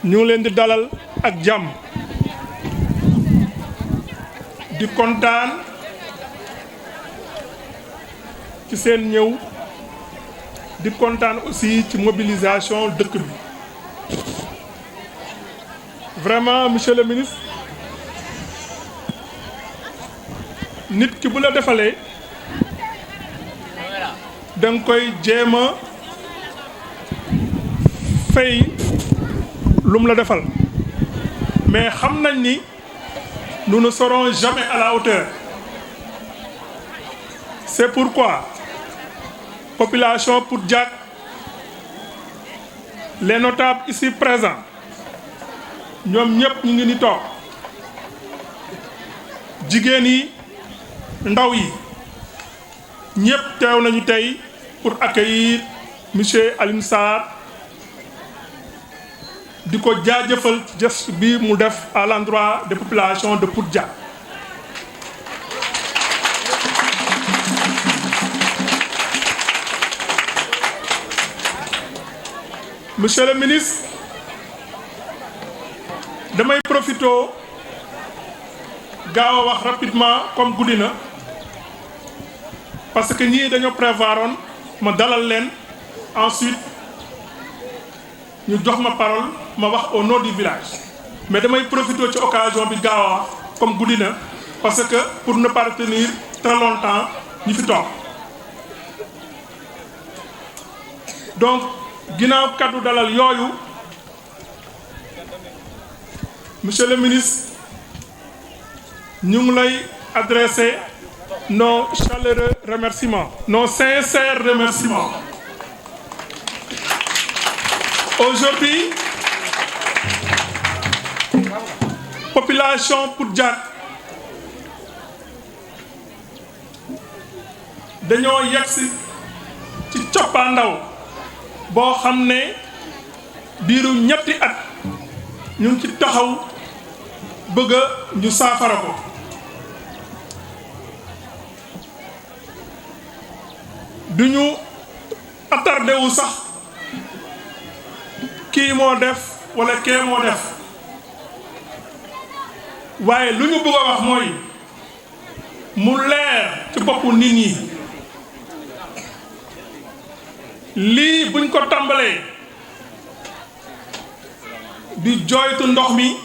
ñu ngi leen di dalal ak jàmm di kontaan ci seen ñëw di kontaan aussi ci mobilisation dëkk bi vraiment monsieur le ministre nit ki bu la defalee da nga koy jéem a fay lu mu la defal mais xam nañ ni nous ne serons jamais à la hauteur. C'est pourquoi population Pout-Diack, les notables ici présents ñoom ñëpp ñu ngi ni toog jigéen yi ndaw yi ñëpp teew nañu tey pour accueillir monsieur Alioune Sarr di ko jaajëfal ci geste bi mu def à l'endroit des populations de Pout-Diack. Monsieur le ministre damay profito gaaw a wax rapidement comme guddi na parce que ñii dañoo prévoiroon ma dalal leen ensuite ñu jox ma parole ma wax au nom du village mais damay profito ci occasion bi gaaw a wax comme guddi na parce que pour ne pas retenir très longtemps ñi fi toog donc ginnaaw kaddu dalal yooyu monsieur le ministre ñu ngi lay adresser nos chaleureux remerciements, nos sincères remerciements. Aujourd'hui, population Pout-Diack dañoo yegsi ci coppaandaw boo xam ne diiru ñetti at ñu ngi ci taxaw bëgg ñu saafara ko duñu attardé wu sax kii moo def wala kee moo def waaye lu ñu bëgg a wax mooy mu leer ci boppu nit ñi lii buñ ko tàmbalee di jooytu ndox mi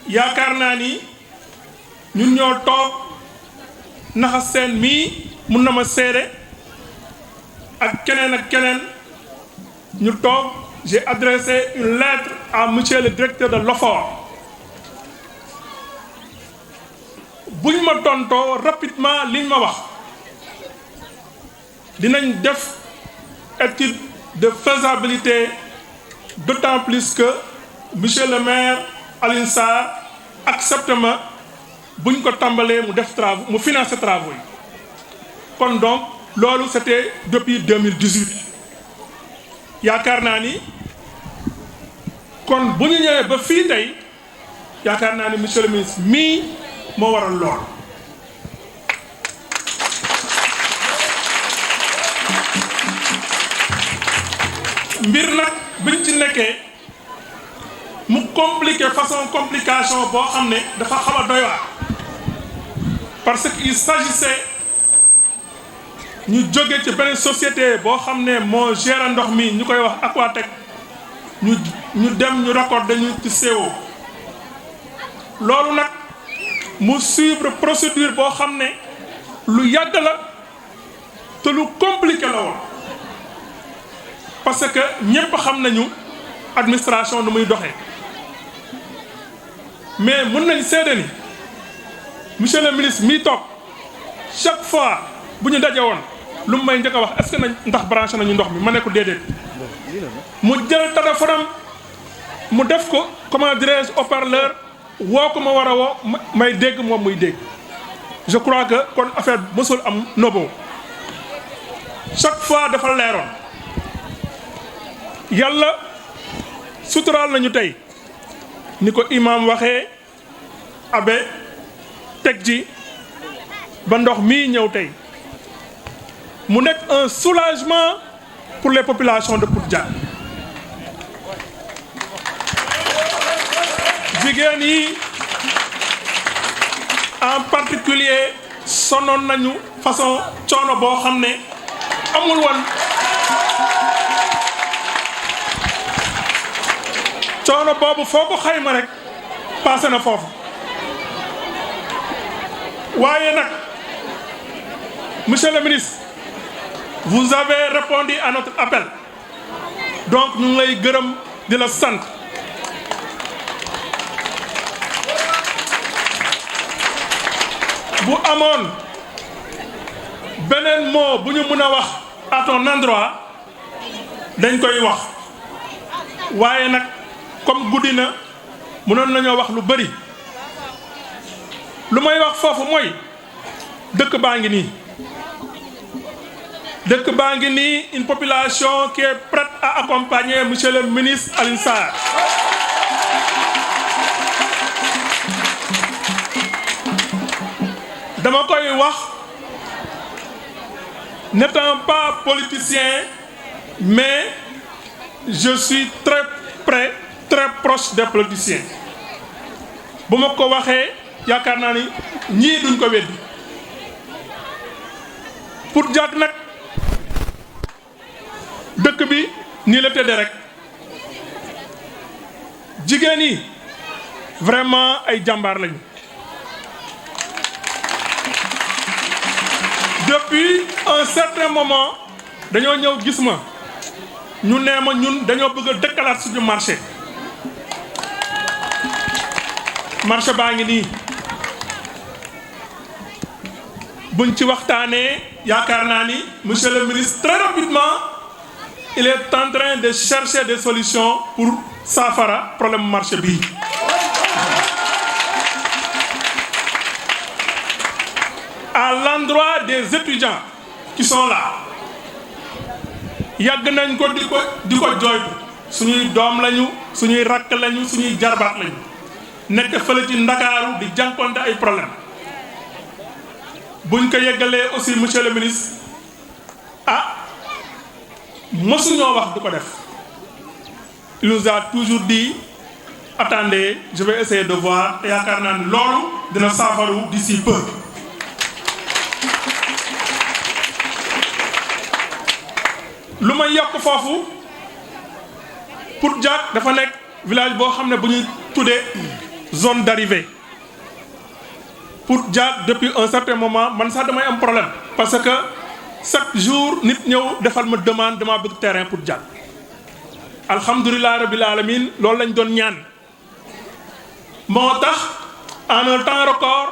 yaakaar naa ni ñun ñoo toog naxa seen mii mun na ma seede ak keneen ñu toog j'ai adressé une lettre à monsieur le directeur de l'OFOR buñ ma tontoo rapidement liñ ma wax dinañ def étude de faisabilité d'autant plus que monsieur le maire Alioune Sarr accepte ma buñ ko tàmbalee mu def travaux mu financer travaux yi kon donc loolu c'était depuis 2018 yaakaar naa ni kon bu ñu ñëwee ba fii tey yaakaar naa ni monsieur le ministre mii moo waral lool mbir nag biñ ci nekkee mu compliqué façon complication boo xam ne dafa xaw a doy waar parce que il s'agissait ñu jóge ci beneen société boo xam ne moo gère ndox mi ñu koy wax Aquatec ñu dem ñu raccordé ñu ci CO loolu nag mu suivre procédure boo xam ne lu yàgg la te lu compliqué la woon parce que ñépp xam nañu administration nu muy doxee mais mën nañ seede ni monsieur le ministre mii toog chaque fois bu ñu daje woon lu mu may njëkk a wax est-ce que nañ ndax branché nañu ndox mi ma ne ko déedéet mu jël téléphone am mu def ko comment dirais-je haut-parleur woo ko ma war a woo may dégg moom muy dégg je crois que kon affaire mësul am nobo chaque fois dafa leeroon yàlla suturaal nañu tey ni ko imam waxee abe teg ji ba ndox mii ñëw tey mu nekk un soulagement pour les populations de Pout-Diack jigéen yi en particulier sonoon nañu façon coono boo xam ne amul woon coono boobu foo ko xayma rek passé na foofu waaye nag monsieur le ministre vous avez répondu à notre appel donc ñu ngi lay gërëm di la sant bu amoon beneen mot bu ñu mën a wax à ton endroit dañ koy wax waaye nag comme guddi na mënoon nañoo wax lu bari lu may wax foofu mooy dëkk baa ngi nii dëkk baa ngi nii une population qui est prête à accompagner monsieur le ministre Alioune Sarr dama koy wax n'étant pas politicien mais je suis très près très proche des politiciens bu ma ko waxee yaakaar naa ni ñii duñ ko weddi pour Diack nag dëkk bi nii la tëddee rek jigéen yi vraiment ay jàmbaar lañu depuis un certain moment dañoo ñëw gis ma ñu nee ma ñun dañoo bëgg a dëkkalaat suñu marché baa ngi nii buñ ci waxtaanee yaakaar naa ni monsieur le ministre très rapidement il est en train de chercher des solutions pour saafara problème marché bii à l'endroit des étudiants qui sont là yàgg nañ ko di ko jooytu suñuy doom lañu suñuy rakk lañu suñuy jarbaat lañu nekk fële ci Ndakaaru di jànkonte ay problème buñ ko yeggalee aussi monsieur le ministre mësuñoo wax du ko def il nous a toujours dit attendez je vais essayer de voir te yaakaar naa ne loolu dina saafaru d'ici peu lu may yokk foofu pour Diack dafa nekk village boo xam ne bu ñuy tuddee zone d'arrivée pour Diack depuis un certain moment man sax damay am problème parce que chaque jour nit ñëw defal ma demande dama bëgg terrain pour Diack alhamdulilah rabbil alamin loolu lañ doon ñaan moo tax en un temps record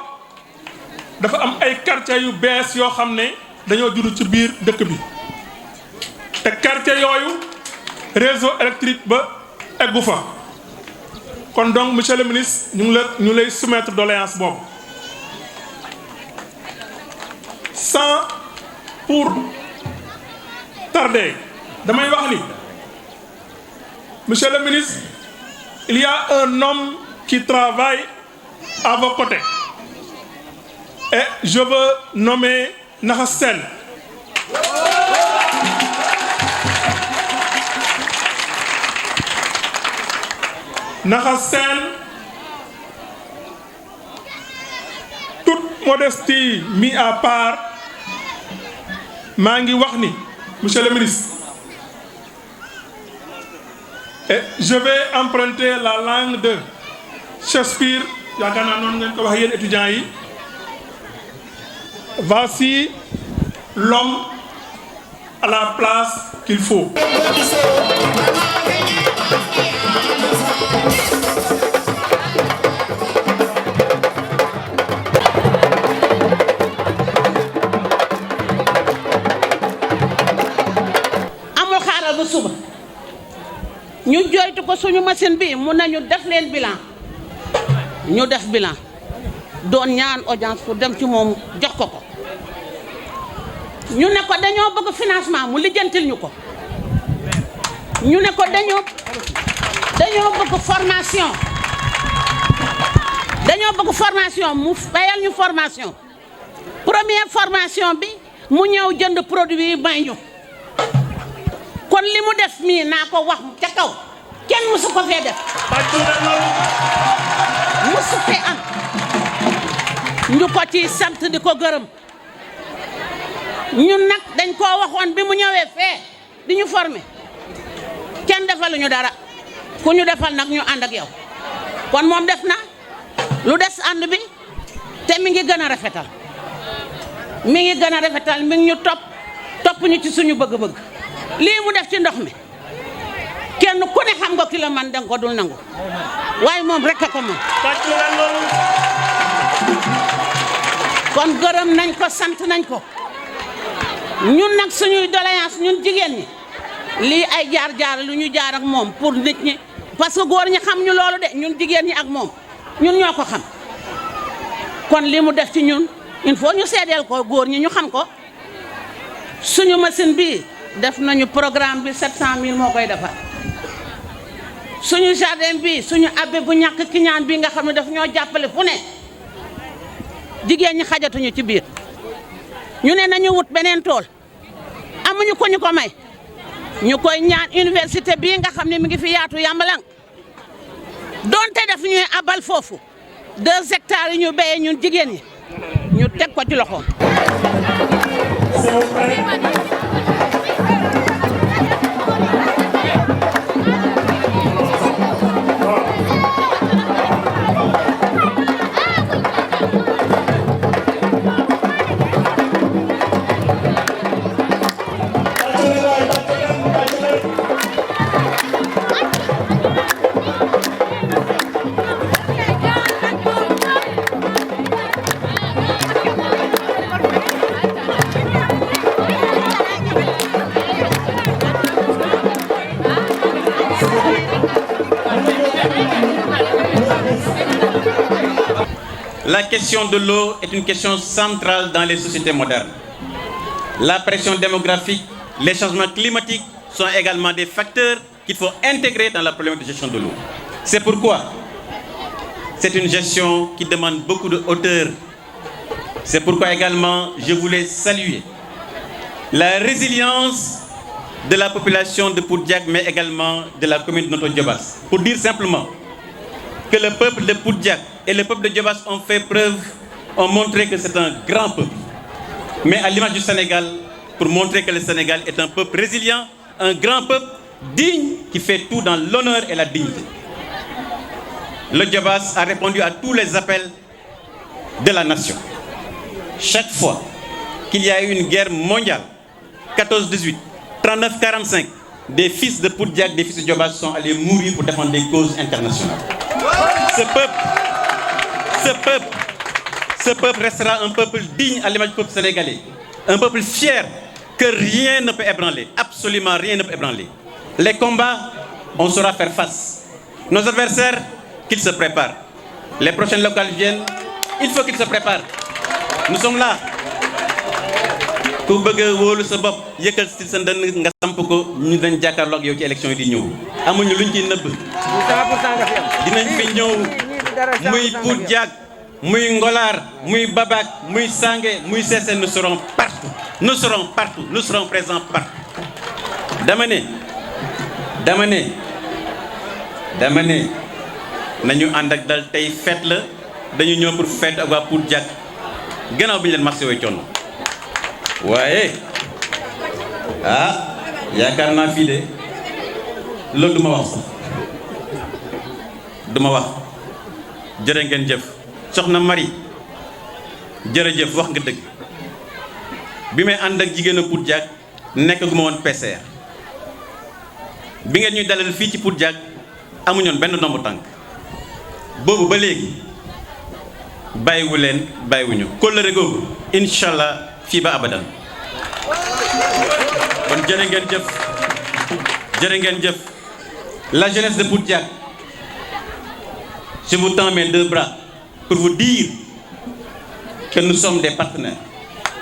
dafa am ay quartiers yu bees yoo xam ne dañoo juddu ci biir dëkk bi te quartier yooyu réseau électrique ba eggu fa kon donc monsieur le ministre ñu lay soumettre doléance boobu sans pour tarder damay wax ni monsieur le ministre il y a un homme qui travaille à vos côtés et je veux nommer Naxa Sène Naxa Sène toute modestie mise à part maa ngi wax ni monsieur le ministre et je vais emprunter la langue de Shakespeare yaakaar naa noonu ngeen ko wax yéen étudiants yi voici l'homme à la place qu'il faut. suba ñu joytu ko suñu machine bi mun nañu def leen bilan ñu def bilan doon ñaan audience pour dem ci moom jox ko ko ñu ne ko dañoo bëgg financement mu lijjantil ñu ko ñu ne ko dañoo bëgg formation mu fayal ñu formation première formation bi mu ñëw jënd produit yi may ñu kon li mu def mii naa ko wax ca kaw kenn mësu ko fee def musu fee am ñu ko ci sant di ko gërëm ñun nag dañ koo waxoon bi mu ñëwee fee di ñu former kenn defaluñu dara ku ñu defal nag ñu ànd ak yow kon moom def na lu des ànd bi te mi ngi gën a rafetal mi ngi gën a rafetal mi ngi ñu topp ñu ci suñu bëgg-bëgg lii mu def ci ndox mi kenn ku ne xam nga ki la man danga ko dul nangu waaye moom rek a ko mën kon gërëm nañ ko sant nañ ko ñun nag suñuy doléance ñun jigéen ñi lii ay jaar-jaar lu ñu jaar ak moom pour nit ñi parce que góor ñi xam ñu loolu de ñun jigéen ñi ak moom ñun ñoo ko xam kon li mu def ci ñun il faut ñu seedeel ko góor ñi ñu xam ko suñu machine bii def nañu programme bi 700000 moo koy defar suñu jardin bi suñu abbé bu ñàkk ki ñaan bi nga xam ne daf ñoo jàppale fu ne jigéen ñi xajatuñu ci biir ñu ne nañu wut beneen tool amuñu ko ñu ko may ñu koy ñaan université bii nga xam ne mi ngi fi yaatu Yambalang donte daf ñuy abal foofu 2 hectares yi ñu béyee ñun jigéen ñi ñu teg ko ci loxoom. La question de l'eau est une question centrale dans les sociétés modernes. La pression démographique, les changements climatiques sont également des facteurs qu'il faut intégrer dans la problématique de gestion de l'eau. C'est pourquoi c'est une gestion qui demande beaucoup de hauteur. C'est pourquoi également je voulais saluer la résilience de la population de Poudjak, mais également de la commune de Noto Diobass. Pour dire simplement que le peuple de Poudjak et le peuple de Diobass ont montré que c'est un grand peuple. Mais à l'image du Sénégal, pour montrer que le Sénégal est un peuple résilient, un grand peuple digne qui fait tout dans l'honneur et la dignité. Le Diobass a répondu à tous les appels de la nation. Chaque fois qu'il y a eu une guerre mondiale, 14-18, 39-45, des fils de Poudjak, des fils de Diobass sont allés mourir pour défendre des causes internationales. Ce peuple restera un peuple digne à l'image du peuple sénégalais. Un peuple fier que rien ne peut ébranler. Absolument rien ne peut ébranler. Les combats, on saura faire face. Nos adversaires, qu'ils se préparent. Les prochaines locales viennent, il faut qu'ils se préparent. Nous sommes là. Ku bëgg wóolu sa bopp yëkkal si sa ndënd nga samp ko ñu dañ jàkkaarloo ak yow ci élection yi di ñëw amuñu luñ ciy nëbb dinañ fi ñëw muy Poudjak muy Ngolaar muy Babak muy Sange muy Sessène nous serons partout nous serons présents partout dama ne nañu ànd ak dal tey fête la dañu ñëw pour fête ak waa Poudjak gannaaw bi ñu leen marché wooy coono waaye yaakaar naa fii de loolu duma wax sax duma wax jërë ngeen jëf soxna Marie jërëjëf wax nga dëgg bi may ànd ak jigéenu Poudjak nekk gu ma woon PCR bi ngeen ñuy dalal fii ci Poudjak amuñoon benn ndombu tànk boobu ba léegi bàyyiwuñu kóllëre googu incha allah fii ba abadan kon jërë ngeen jëf la jeunesse de Poudjak je vous tends mes 2 bras pour vous dire que nous sommes des partenaires,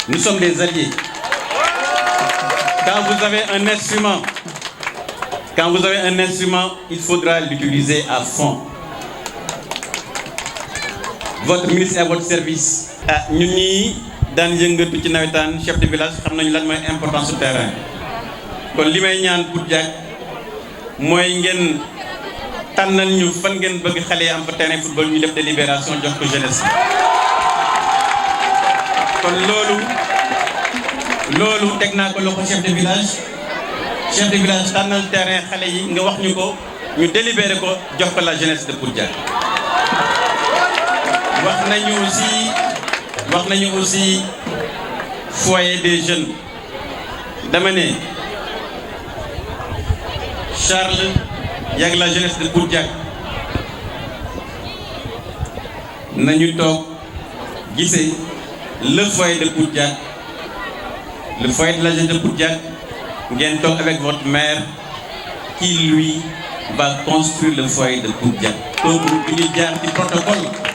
nous sommes des alliés. Quand vous avez un instrument, il faudra l'utiliser à fond. Votre ministre est à votre service. Ñun ñi daan yëngatu ci nawetaan chef de village xam nañu lan mooy importance su terrain kon li may ñaan Poudjak mooy ngeen tànnal ñu fan ngeen bëgg xale yi am fa terrain football ñu def délibération jox ko jeunesse kon loolu teg naa ko loxo chef de village tànnal terrain xale yi nga wax ñu ko ñu délibéré ko jox ko la jeunesse de Poudjak. wax nañu aussi foyer des jeunes dama ne Charles yàgg la jeunesse de Poudjak nañu toog gisee le foyer de Poudjak, le foyer de la jeunesse de Poudjak ngeen toog avec votre maire qui lui va construire le foyer de Poudjak. Donc il y a des protocoles